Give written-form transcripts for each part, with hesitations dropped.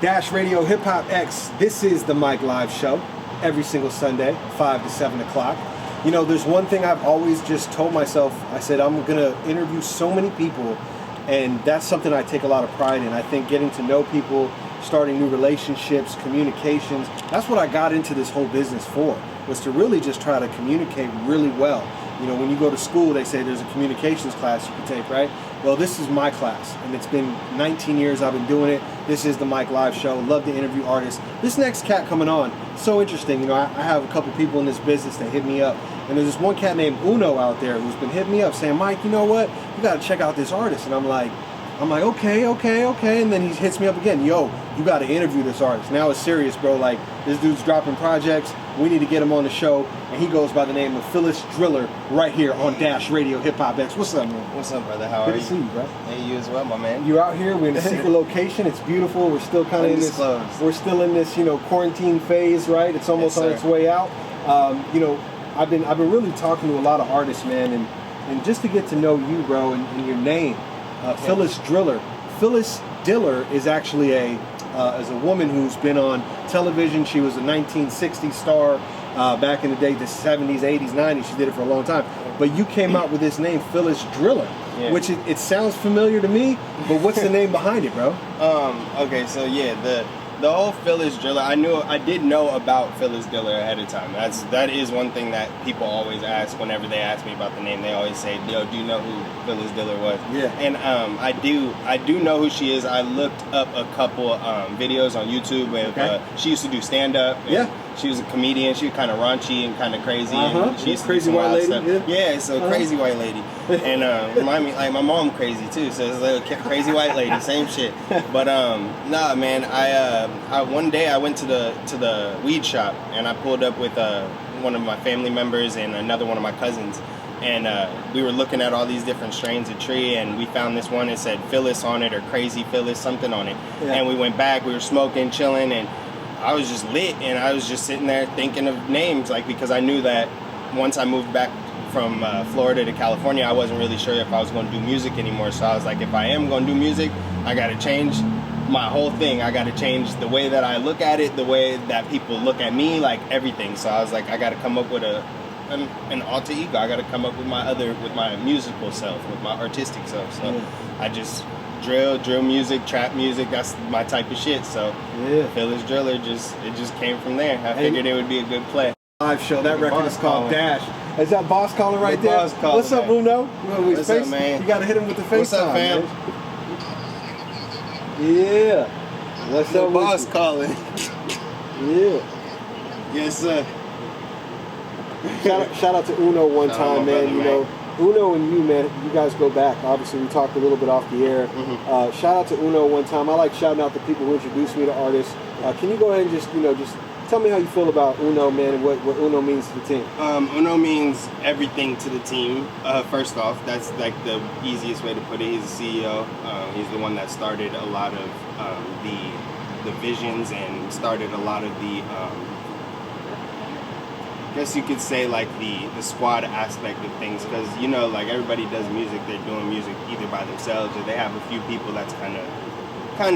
Dash Radio Hip Hop X. This is the Mike Live Show every single Sunday, 5 to 7 o'clock. You know, there's one thing I've always just told myself. I said I'm going to interview so many people, and that's something I take a lot of pride in. I think getting to know people, starting new relationships, communications, that's what I got into this whole business for, was to really just try to communicate really well. You know, when you go to school, they say there's a communications class you can take, right? Well, this is my class, and it's been 19 years I've been doing it. This is the Mike Live Show. Love to interview artists. This next cat coming on, so interesting. You know, I have a couple people in this business that hit me up, and there's this one cat named Uno out there who's been hitting me up saying, Mike, you know what? You got to check out this artist. And I'm like, okay. And then he hits me up again. Yo, you got to interview this artist. Now it's serious, bro. Like, this dude's dropping projects. We need to get him on the show. And he goes by the name of Phyllis Driller right here on Dash Radio Hip Hop X. What's up, man? What's up, brother? How are you? Good to see you, bro. Hey, you as well, my man. You're out here. We're in a secret location. It's beautiful. We're still kind of in this. We're still in this, you know, quarantine phase, right? It's almost on its way out. You know, I've been really talking to a lot of artists, man, and just to get to know you, bro, and your name, Phyllis Driller. Phyllis Driller is actually is a woman who's been on television. She was a 1960s star back in the day, the 70s, 80s, 90s. She did it for a long time. But you came out with this name, Phyllis Driller, which it sounds familiar to me, but what's the name behind it, bro? Okay, so yeah, the whole Phyllis Driller, I did know about Phyllis Driller ahead of time. That is one thing that people always ask whenever they ask me about the name. They always say, yo, do you know who Phyllis Driller was? Yeah. And I do know who she is. I looked up a couple videos on YouTube with she used to do stand-up. Yeah. She was a comedian. She was kind of raunchy and kind of crazy. And she used to crazy do some white lady. stuff. Yeah, so crazy white lady. And remind me, like my mom crazy too. So it's like a crazy white lady, same shit. But nah, man. I one day I went to the weed shop and I pulled up with one of my family members and another one of my cousins. And we were looking at all these different strains of tree, and we found this one that said Phyllis on it, or Crazy Phyllis, something on it. Yeah. And we went back. We were smoking, chilling, and I was just lit, and I was just sitting there thinking of names, like, because I knew that once I moved back from Florida to California, I wasn't really sure if I was going to do music anymore. So I was like, if I am going to do music, I got to change my whole thing. I got to change the way that I look at it, the way that people look at me, like everything. So I was like, I got to come up with an alter ego. I got to come up with my musical self, with my artistic self. So I just drill music, trap music, that's my type of shit. So Phyllis Driller it just came from there. I figured it would be a good play. Live show. That record is called Dash. Is that boss calling right there? Boss calling. What's up, Uno? What's up, man? You gotta hit him with the face. What's up, fam? Yeah. What's up, boss calling? Yeah. Yes, sir. Shout out to Uno one time, man. Brother, you know, Uno and you, man, you guys go back. Obviously, we talked a little bit off the air. Shout out to Uno one time. I like shouting out the people who introduced me to artists. Can you go ahead and just tell me how you feel about Uno, man, and what Uno means to the team? Uno means everything to the team. First off, that's like the easiest way to put it. He's the CEO. He's the one that started a lot of the visions and started a lot of the I guess you could say like the squad aspect of things, because you know, like everybody does music, they're doing music either by themselves or they have a few people that's kind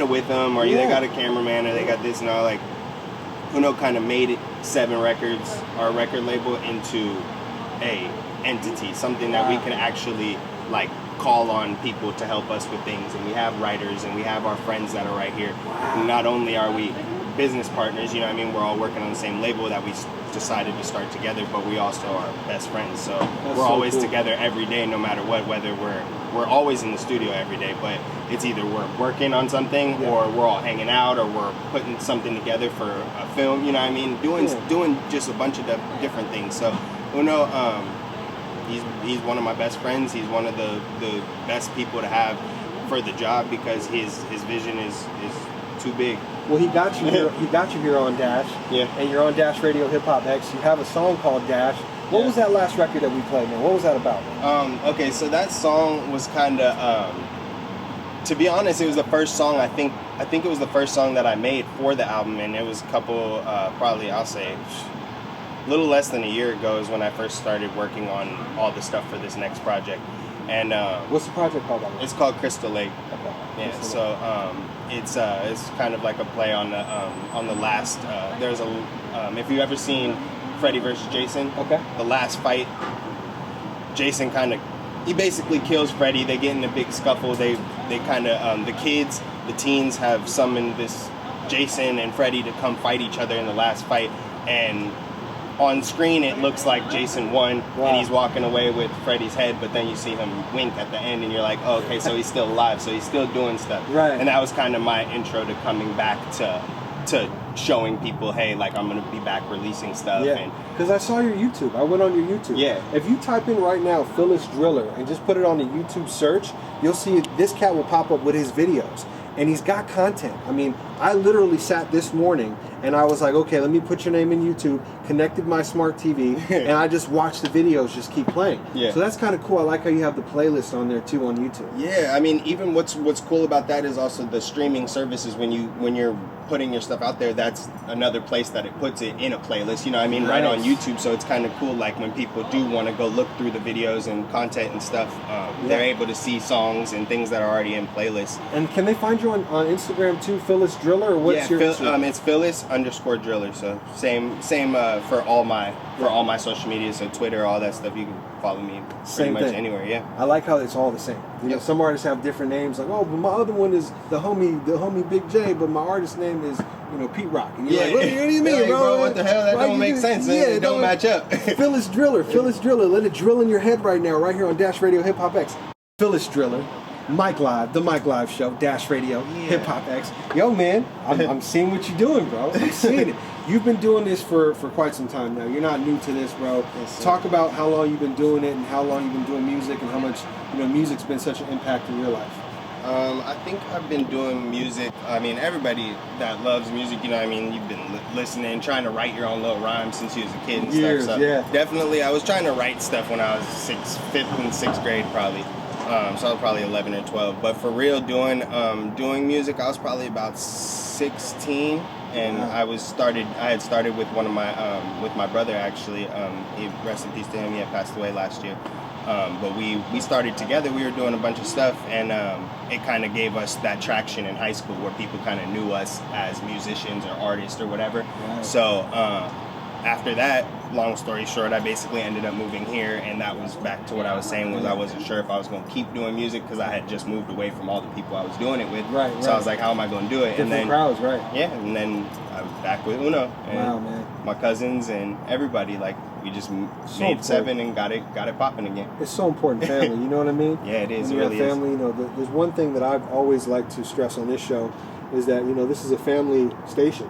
of with them, or they got a cameraman, or they got this and all. Like Uno kind of made it 7 Records, our record label, into a entity, something that we can actually like call on people to help us with things, and we have writers and we have our friends that are right here. Not only are we business partners, you know what I mean, we're all working on the same label that we decided to start together, but we also are best friends, so we're always together every day, no matter what, whether we're always in the studio every day, but it's either we're working on something or we're all hanging out, or we're putting something together for a film, you know what I mean, doing just a bunch of different things. So Uno, he's one of my best friends. He's one of the best people to have for the job, because his vision is too big. Well, he got you here. He got you here on Dash. Yeah. And you're on Dash Radio Hip Hop X. You have a song called Dash. What was that last record that we played, man? What was that about? Okay, so that song was kind of, to be honest, it was the first song. I think it was the first song that I made for the album, and it was a couple, probably I'll say, a little less than a year ago is when I first started working on all the stuff for this next project. And what's the project called? It's called Krystal Lake. Okay. Yeah. So it's kind of like a play on the last. There's a if you've ever seen Freddy versus Jason. Okay. The last fight, Jason he basically kills Freddy. They get in a big scuffle. They kind of the teens have summoned this Jason and Freddy to come fight each other in the last fight, and on screen it looks like Jason won. Wow. And he's walking away with Freddy's head, but then you see him wink at the end and you're like, oh, okay, so he's still alive, so he's still doing stuff. Right. And that was kind of my intro to coming back to showing people, hey, like, I'm gonna be back releasing stuff. Yeah, because I saw your YouTube. I went on your YouTube. Yeah. If you type in right now Phyllis Driller and just put it on the YouTube search, you'll see this cat will pop up with his videos. And he's got content. I mean, I literally sat this morning and I was like, okay, let me put your name in YouTube, connected my smart TV, and I just watched the videos just keep playing. Yeah. So that's kind of cool. I like how you have the playlist on there too on YouTube. Yeah, I mean, even what's cool about that is also the streaming services. When you're putting your stuff out there, that's another place that it puts it in a playlist, you know what I mean? Nice. Right on YouTube. So it's kind of cool, like when people do want to go look through the videos and content and stuff, they're able to see songs and things that are already in playlists. And can they find you on Instagram too, Phyllis Driller, or what's your it's Phyllis_Driller. So same for all my social media, so Twitter, all that stuff. You can follow me pretty much anywhere. Yeah. I like how it's all the same. You know, some artists have different names, like, oh, but my other one is the homie Big J, but my artist name is, you know, Pete Rock. And you're like, what do you mean, bro? What the hell? That don't make sense. It don't match up. Phyllis Driller. Let it drill in your head right now, right here on Dash Radio Hip Hop X. Phyllis Driller. Mike Live, the Mike Live Show, Dash Radio, Hip Hop X. Yo, man, I'm seeing what you're doing, bro. I'm seeing it. You've been doing this for quite some time now. You're not new to this, bro. Yes, talk about how long you've been doing it and how long you've been doing music and how much, you know, music's been such an impact in your life. I think I've been doing music. I mean, everybody that loves music, you know what I mean? You've been listening, trying to write your own little rhymes since you was a kid and stuff. So definitely, I was trying to write stuff when I was 5th and 6th grade, probably. So I was probably 11 or 12. But for real, doing music, I was probably about 16, and I had started with one of my with my brother, actually. He, rest in peace to him. He had passed away last year. But we started together. We were doing a bunch of stuff, and it kind of gave us that traction in high school where people kind of knew us as musicians or artists or whatever. Right. So after that, long story short, I basically ended up moving here, and that was back to what I was saying, was I wasn't sure if I was going to keep doing music because I had just moved away from all the people I was doing it with. Right. So I was like, how am I going to do it? Different crowds, right? Yeah, and then I was back with Uno and my cousins and everybody. Like, we just made 7 and got it popping again. It's so important, family. You know what I mean? Yeah, it is. When you have family, you know, there's one thing that I've always liked to stress on this show is that, you know, this is a family station.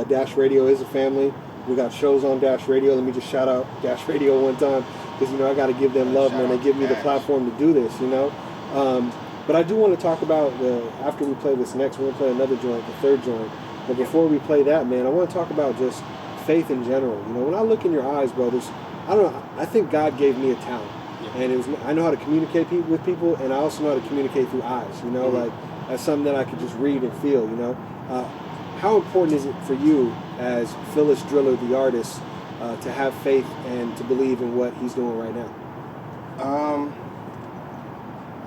Dash Radio is a family. We got shows on Dash Radio. Let me just shout out Dash Radio one time because, you know, I got to give them love, man. They give me the platform to do this, you know. But I do want to talk about, after we play this next, we're going to play another joint, the third joint. But before we play that, man, I want to talk about just faith in general. You know, when I look in your eyes, brothers, I don't know, I think God gave me a talent. Yeah. And I know how to communicate with people, and I also know how to communicate through eyes, you know, like that's something that I could just read and feel, you know. How important is it for you as Phyllis Driller, the artist, to have faith and to believe in what he's doing right now?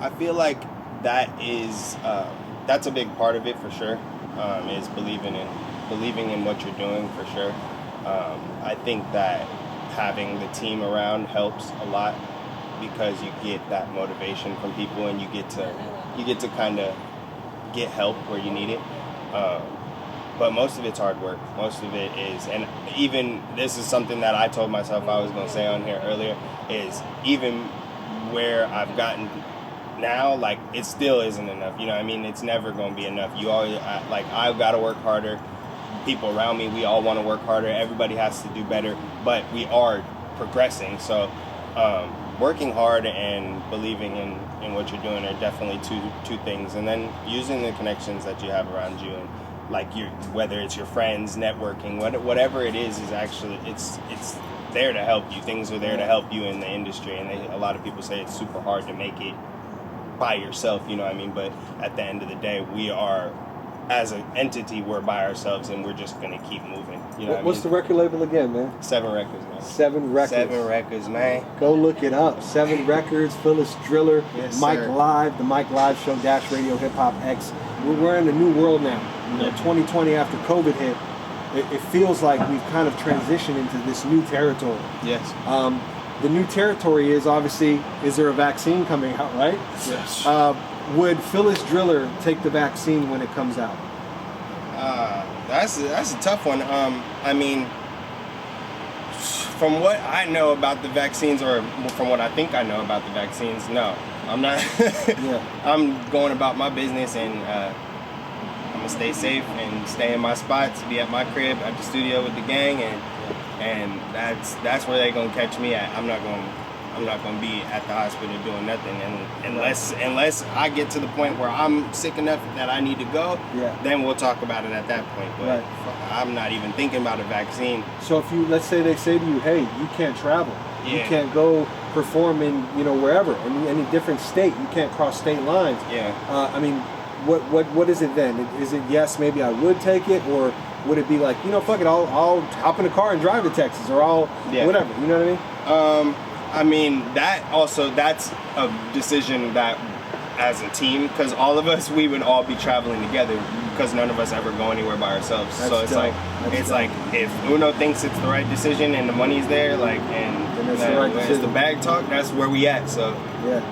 I feel like that's a big part of it for sure. Is believing in what you're doing for sure. I think that having the team around helps a lot because you get that motivation from people and you get to kind of get help where you need it. But most of it's hard work. Most of it is, and even this is something that I told myself I was going to say on here earlier, is even where I've gotten now, like, it still isn't enough. You know what I mean? It's never going to be enough. You always, I've got to work harder. People around me, we all want to work harder. Everybody has to do better, but we are progressing. So working hard and believing in what you're doing are definitely two things. And then using the connections that you have around you, and like whether it's your friends, networking, whatever it is actually, it's there to help you. Things are there to help you in the industry, and a lot of people say it's super hard to make it by yourself, you know what I mean? But at the end of the day, we are as an entity, we're by ourselves and we're just gonna keep moving. You know What's the record label again, man? 7 Records, man. 7 Records. 7 Records, man. Go look it up. 7 Records, Phyllis Driller, Yes, Mike sir. Live, the Mike Live Show, Dash Radio, Hip Hop X. We're in a new world now. You know, 2020 after COVID hit, it feels like we've kind of transitioned into this new territory. Yes. The new territory is obviously, is there a vaccine coming out, right? Yes. Would Phyllis Driller take the vaccine when it comes out? That's a tough one. I mean, from what I know about the vaccines, or from what I think I know about the vaccines, no, I'm not. Yeah. I'm going about my business, and I'm gonna stay safe and stay in my spots, be at my crib, at the studio with the gang, and that's where they're gonna catch me at. I'm not gonna be at the hospital doing nothing, and unless I get to the point where I'm sick enough that I need to go, then we'll talk about it at that point. But I'm not even thinking about a vaccine. So if you, let's say they say to you, hey, you can't travel, you Yeah. can't go perform in, you know, wherever, any different state, you can't cross state lines. Yeah. I mean, what is it then? Is it yes, maybe I would take it, or would it be like, you know, fuck it, I'll hop in a car and drive to Texas, or I'll whatever, you know what I mean? I mean, that's a decision that, as a team, because all of us, we would all be traveling together, because none of us ever go anywhere by ourselves. That's so it's dope. like, That's dope. like if Uno thinks it's the right decision and the money's there, like, and it's the right when it's decision. the bag talk, that's where we at. So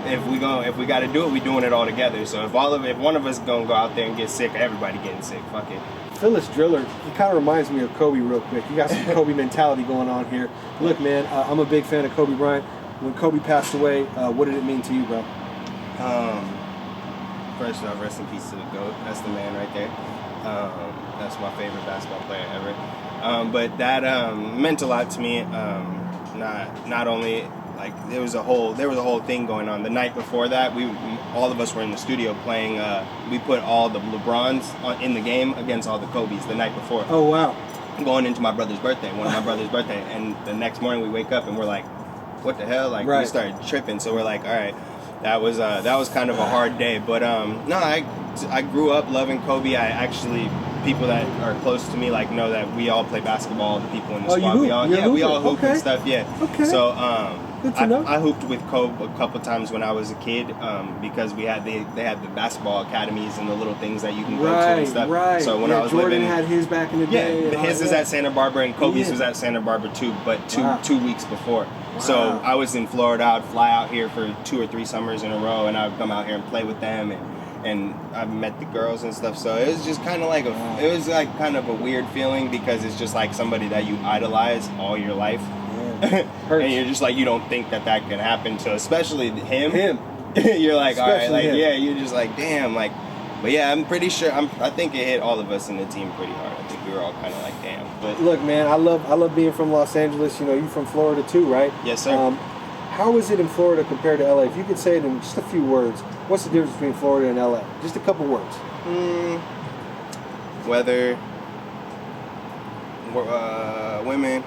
if we got to do it, we doing it all together. So if one of us gonna go out there and get sick, everybody getting sick, fuck it. Phyllis Driller, he kind of reminds me of Kobe real quick. You got some Kobe mentality going on here. Look, man, I'm a big fan of Kobe Bryant. When Kobe passed away, what did it mean to you, bro? First off, rest in peace to the GOAT. That's the man right there. That's my favorite basketball player ever. But that meant a lot to me. Not only like there was a whole thing going on the night before that. All of us were in the studio playing. We put all the LeBrons in the game against all the Kobes the night before. Oh wow! Going into my brother's birthday, one of my brother's birthday, and the next morning we wake up and we're like, what the hell? Like we started tripping. So we're like, all right, that was kind of a hard day. But no, I grew up loving Kobe. I actually, people that are close to me like know that we all play basketball. The people in the squad, we all hoop and stuff. Yeah. Okay. So good to know. I hooped with Kobe a couple times when I was a kid because they had the basketball academies and the little things that you can go to and stuff. Right. So when I was Jordan living, had his back in the day. Yeah, his is at Santa Barbara and Kobe's was at Santa Barbara too, but two weeks before. Wow. So I was in Florida. I'd fly out here for 2 or 3 summers in a row, and I'd come out here and play with them, and I've met the girls and stuff. So it was just kind of like kind of a weird feeling because it's just like somebody that you idolize all your life. And you're just like, you don't think that could happen to, especially him. You're like, especially all right, like, him. You're just like, damn, like, but yeah, I'm pretty sure, I think it hit all of us in the team pretty hard. I think we were all kind of like, damn. But look, man, I love being from Los Angeles. You know, you from Florida too, right? Yes, sir. How is it in Florida compared to LA? If you could say it in just a few words, what's the difference between Florida and LA? Just a couple words. Weather, women.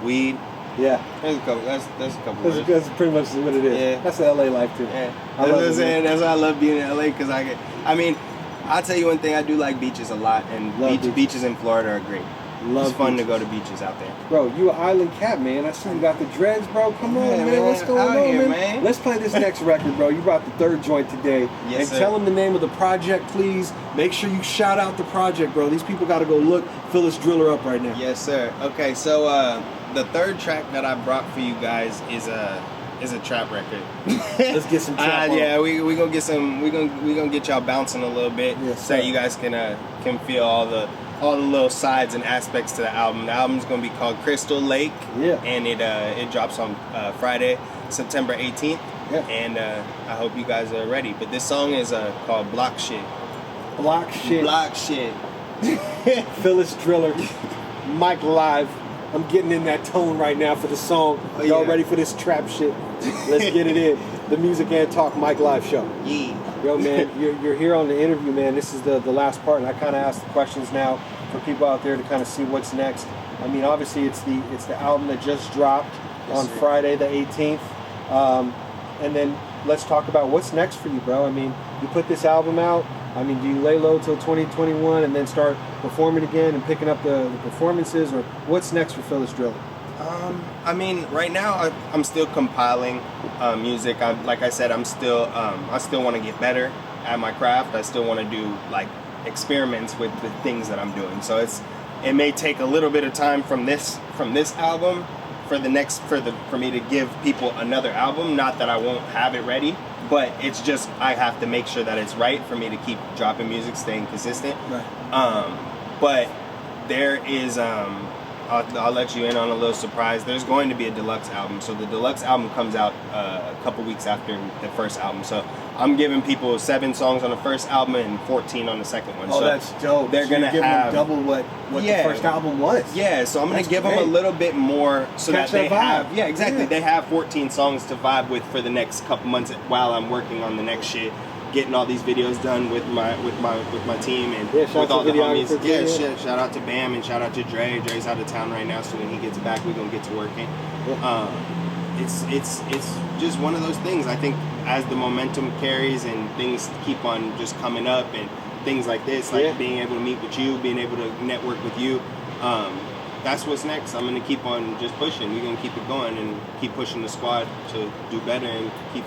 Weed. Yeah. That's a couple words. That's pretty much what it is. Yeah. That's the LA life too. Yeah. That's why I love being in LA because I mean, I'll tell you one thing, I do like beaches a lot, and beaches in Florida are great. It's fun to go to beaches out there. Bro, you an island cat, man. I see you got the dreads, bro. Come on, man. What's going on, man? Let's play this next record, bro. You brought the third joint today. Yes, and sir. Tell them the name of the project, please. Make sure you shout out the project, bro. These people got to go look Phyllis Driller up right now. Yes, sir. Okay, so the third track that I brought for you guys is a trap record. Let's get some trap on. Yeah, we gonna get some. We gonna get y'all bouncing a little bit, so that you guys can feel all the little sides and aspects to the album. The album's gonna be called Krystal Lake. Yeah. And it drops on Friday, September 18th. Yeah. And I hope you guys are ready. But this song is called Block Shit. Block Shit. Block Shit. Phyllis Driller, Mike Live. I'm getting in that tone right now for the song. Y'all ready for this trap shit? Let's get it in. The Music and Talk Mike Live show. Yeah. Yo, man, you're here on the interview, man. This is the last part, and I kind of ask the questions now for people out there to kind of see what's next. I mean, obviously, it's the album that just dropped on Friday the 18th. And then let's talk about what's next for you, bro. I mean, you put this album out. I mean, do you lay low till 2021 and then start performing again and picking up the performances, or what's next for Phyllis Driller? I mean, right now I'm still compiling music. Like I said, I still want to get better at my craft. I still want to do like experiments with the things that I'm doing. So it may take a little bit of time from this album for me to give people another album. Not that I won't have it ready, but it's just I have to make sure that it's right for me to keep dropping music, staying consistent. Right. But there is I'll let you in on a little surprise. There's going to be a deluxe album. So the deluxe album comes out a couple weeks after the first album. So I'm giving people 7 songs on the first album and 14 on the second one. Oh, so that's dope. They're going to have them double what the first album was. Yeah, so I'm going to give them a little bit more so Catch that they that vibe. have. Yeah, exactly. Yeah. They have 14 songs to vibe with for the next couple months while I'm working on the next shit. Getting all these videos done with my team and with all the homies. Yeah, shout out to Bam and shout out to Dre. Dre's out of town right now, so when he gets back, we're gonna get to working. It's just one of those things. I think as the momentum carries and things keep on just coming up and things like this, like being able to meet with you, being able to network with you, that's what's next. I'm gonna keep on just pushing. We're gonna keep it going and keep pushing the squad to do better and keep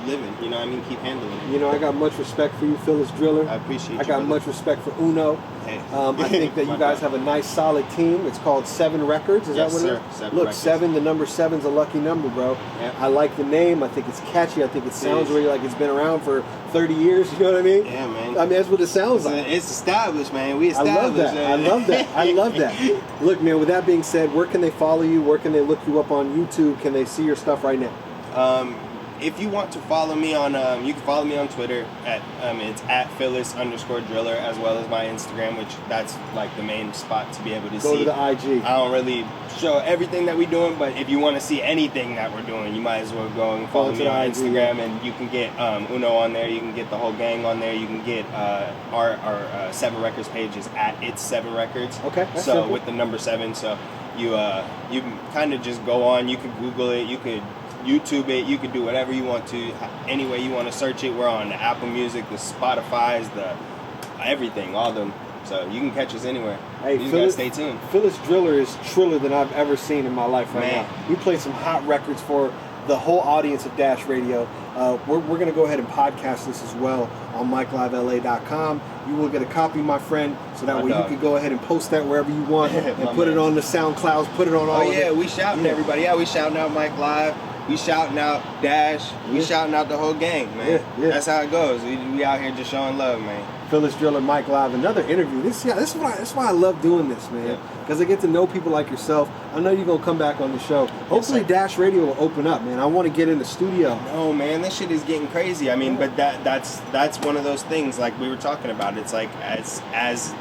living, you know what I mean? Keep handling it. You know, I got much respect for you, Phyllis Driller. I appreciate you. I got much respect for Uno. Hey. I think that you guys have a nice, solid team. It's called 7 Records. Is that what it is? 7 Look, records. 7, the number 7's a lucky number, bro. Yep. I like the name. I think it's catchy. I think it sounds really like it's been around for 30 years. You know what I mean? Yeah, man. I mean, that's what it sounds like. It's established, man. We established. I love that. I love that. Look, man, with that being said, where can they follow you? Where can they look you up on YouTube? Can they see your stuff right now? If you want to follow me on, you can follow me on Twitter it's at Phyllis_Driller, as well as my Instagram, which that's like the main spot to be able to see. Go to the IG. I don't really show everything that we're doing, but if you want to see anything that we're doing, you might as well go and follow me on Instagram, and you can get Uno on there. You can get the whole gang on there. You can get our 7 Records page is at It's 7 Records. Okay. That's so simple. with the number 7, so you can kind of just go on. You could Google it. You could YouTube it, you could do whatever you want to, any way you want to search it. We're on the Apple Music, the Spotify's, the everything, all of them. So you can catch us anywhere. Hey, you gotta stay tuned. Phyllis Driller is triller than I've ever seen in my life right now. We played some hot records for the whole audience of Dash Radio. We're going to go ahead and podcast this as well on MikeLiveLA.com. You will get a copy, my friend, so that way you can go ahead and post that wherever you want and put it on the SoundClouds, put it on all of it. We shouting everybody. Yeah, we shouting out Mike Live. We shouting out Dash. We shouting out the whole gang, man. That's how it goes. We out here just showing love, man. Phyllis Driller, Mike Live, another interview. This is why I love doing this, man. Because I get to know people like yourself. I know you're going to come back on the show. Hopefully Dash Radio will open up, man. I want to get in the studio. No, man, this shit is getting crazy. I mean, but that's one of those things like we were talking about. It's like as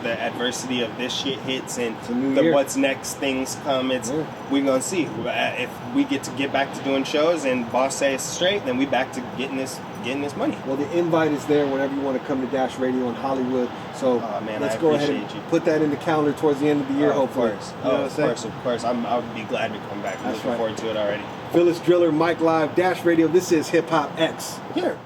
the adversity of this shit hits and the what's next things come, we're going to see. If we get back to doing shows and boss say it's straight, then we back to getting this money. Well, the invite is there whenever you want to come to Dash Radio in Hollywood. So let's go ahead and put that in the calendar towards the end of the year, hopefully. Of course. I'll be glad to come back. I'm looking forward to it already. Phyllis Driller, Mike Live, Dash Radio. This is Hip Hop X. Here.